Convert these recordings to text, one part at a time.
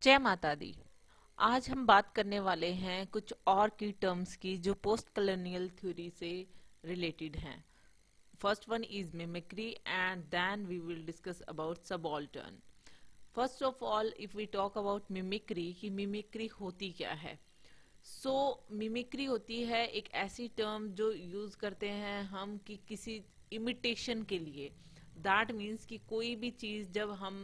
जय माता दी। आज हम बात करने वाले हैं कुछ और की टर्म्स की जो पोस्ट कॉलोनियल थ्योरी से रिलेटेड हैं। First one is mimicry and then we will discuss about subaltern. First of all if we talk about mimicry कि मिमिक्री होती क्या है। मिमिक्री होती है एक ऐसी टर्म जो यूज करते हैं हम कि किसी इमिटेशन के लिए। दैट मीन्स कि कोई भी चीज जब हम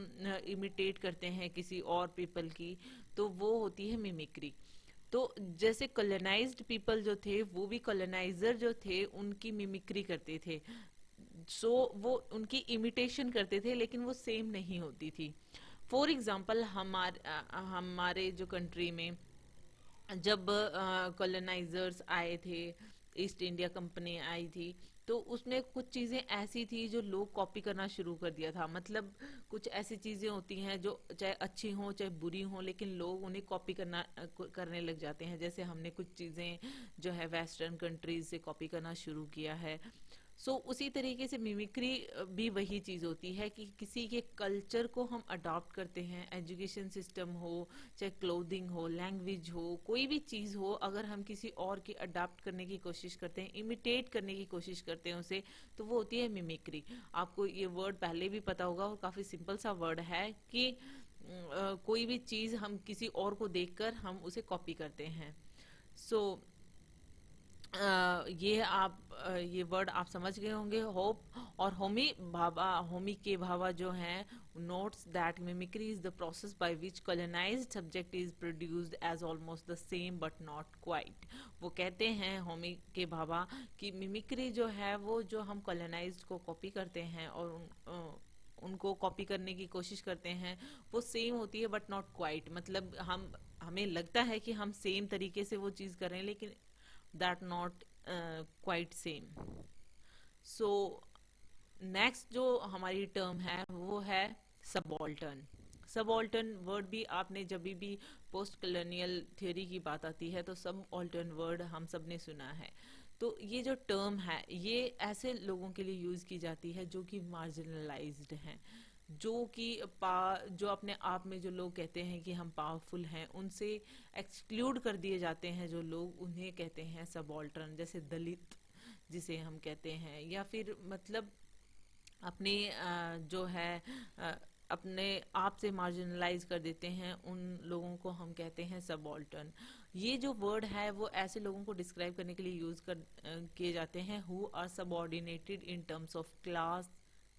इमिटेट करते हैं किसी और पीपल की तो वो होती है मिमिक्री। तो जैसे कॉलोनाइज्ड पीपल जो थे वो भी कॉलोनाइजर जो थे उनकी मिमिक्री करते थे। वो उनकी इमिटेशन करते थे लेकिन वो सेम नहीं होती थी। फॉर एग्जाम्पल हमारे जो कंट्री में जब कॉलोनाइजर्स आए थे, ईस्ट इंडिया कंपनी आई थी, तो उसमें कुछ चीजें ऐसी थी जो लोग कॉपी करना शुरू कर दिया था। मतलब कुछ ऐसी चीजें होती हैं जो चाहे अच्छी हो चाहे बुरी हो लेकिन लोग उन्हें कॉपी करने लग जाते हैं। जैसे हमने कुछ चीजें जो है वेस्टर्न कंट्रीज से कॉपी करना शुरू किया है। उसी तरीके से मिमिक्री भी वही चीज होती है कि किसी के कल्चर को हम अडॉप्ट करते हैं। एजुकेशन सिस्टम हो, चाहे क्लोथिंग हो, लैंग्वेज हो, कोई भी चीज हो, अगर हम किसी और की अडॉप्ट करने की कोशिश करते हैं, इमिटेट करने की कोशिश करते हैं उसे, तो वो होती है मिमिक्री। आपको ये वर्ड पहले भी पता होगा और काफी सिंपल सा वर्ड है कि कोई भी चीज हम किसी और को देखकर हम उसे कॉपी करते हैं। सो ये वर्ड आप समझ गए होंगे होप। और होमी के भाभा जो हैं notes that mimicry is the process by which colonised subject is produced as almost the same but not quite. वो कहते हैं होमी के भाभा कि मिमिक्री जो है वो जो हम कॉलोनाइज्ड को कॉपी करते हैं और उनको कॉपी करने की कोशिश करते हैं वो सेम होती है बट नॉट क्वाइट। मतलब हमें लगता है कि हम सेम तरीके से वो चीज कर रहे हैं लेकिन that not quite same. So next जो हमारी टर्म है वो है सबॉल्टर्न। सबॉल्टर्न वर्ड भी आपने जब भी पोस्ट कॉलोनियल थियोरी की बात आती है तो सबॉल्टर्न वर्ड हम सब ने सुना है। तो ये जो टर्म है ये ऐसे लोगों के लिए यूज की जाती है जो कि मार्जिनलाइज्ड हैं, जो कि जो अपने आप में जो लोग कहते हैं कि हम पावरफुल हैं उनसे एक्सक्लूड कर दिए जाते हैं। जो लोग उन्हें कहते हैं सबॉल्टर्न, जैसे दलित जिसे हम कहते हैं, या फिर मतलब अपने जो है अ, अपने आप से मार्जिनलाइज कर देते हैं उन लोगों को हम कहते हैं सबॉल्टर्न। ये जो वर्ड है वो ऐसे लोगों को डिस्क्राइब करने के लिए यूज किए जाते हैं who are subordinated in terms of class,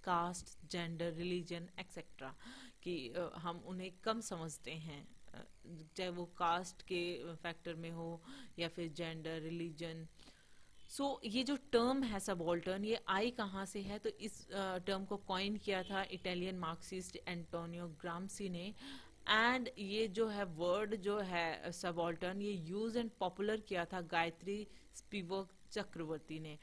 caste, gender, religion etcetera. कि हम उन्हें कम समझते हैं, चाहे वो कास्ट के फैक्टर में हो या फिर जेंडर, रिलीजन। ये जो टर्म है सबॉल्टर्न ये आई कहाँ से है, तो इस टर्म को कॉइन किया था इटालियन मार्क्सिस्ट एंटोनियो ग्राम्सी ने। एंड ये जो है वर्ड जो है सबॉल्टर्न ये यूज एंड पॉपुलर किया था गायत्री स्पिवक चक्रवर्ती ने।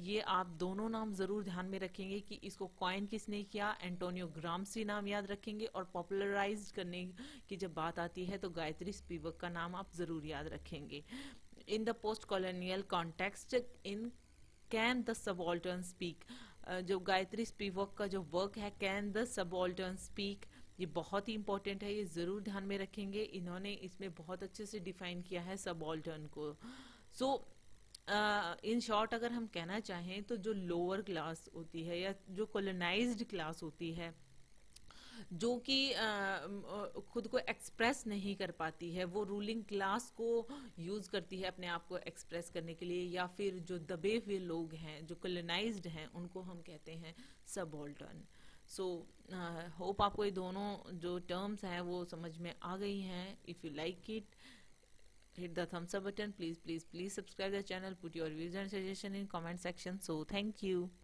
ये आप दोनों नाम जरूर ध्यान में रखेंगे कि इसको कॉइन किसने किया, एंटोनियो ग्राम्सी नाम याद रखेंगे, और पॉपुलराइज करने की जब बात आती है तो गायत्री स्पिवक का नाम आप जरूर याद रखेंगे। In the post colonial context in can the subaltern speak, जो गायत्री स्पिवक का जो वर्क है कैन द सबॉल्टर्न स्पीक, ये बहुत ही इंपॉर्टेंट है, ये जरूर ध्यान में रखेंगे। इन्होंने इसमें बहुत अच्छे से डिफाइन किया है सबॉल्टर्न को। सो इन शॉर्ट अगर हम कहना चाहें तो जो लोअर क्लास होती है या जो कॉलोनाइज्ड क्लास होती है जो कि खुद को एक्सप्रेस नहीं कर पाती है, वो रूलिंग क्लास को यूज करती है अपने आप को एक्सप्रेस करने के लिए, या फिर जो दबे हुए लोग हैं जो कॉलोनाइज्ड हैं उनको हम कहते हैं सबॉल्टर्न। सो होप आपको ये दोनों जो टर्म्स हैं वो समझ में आ गई हैं। If you like it hit the thumbs up button, please please please subscribe the channel, put your views and suggestion in comment section. So thank you.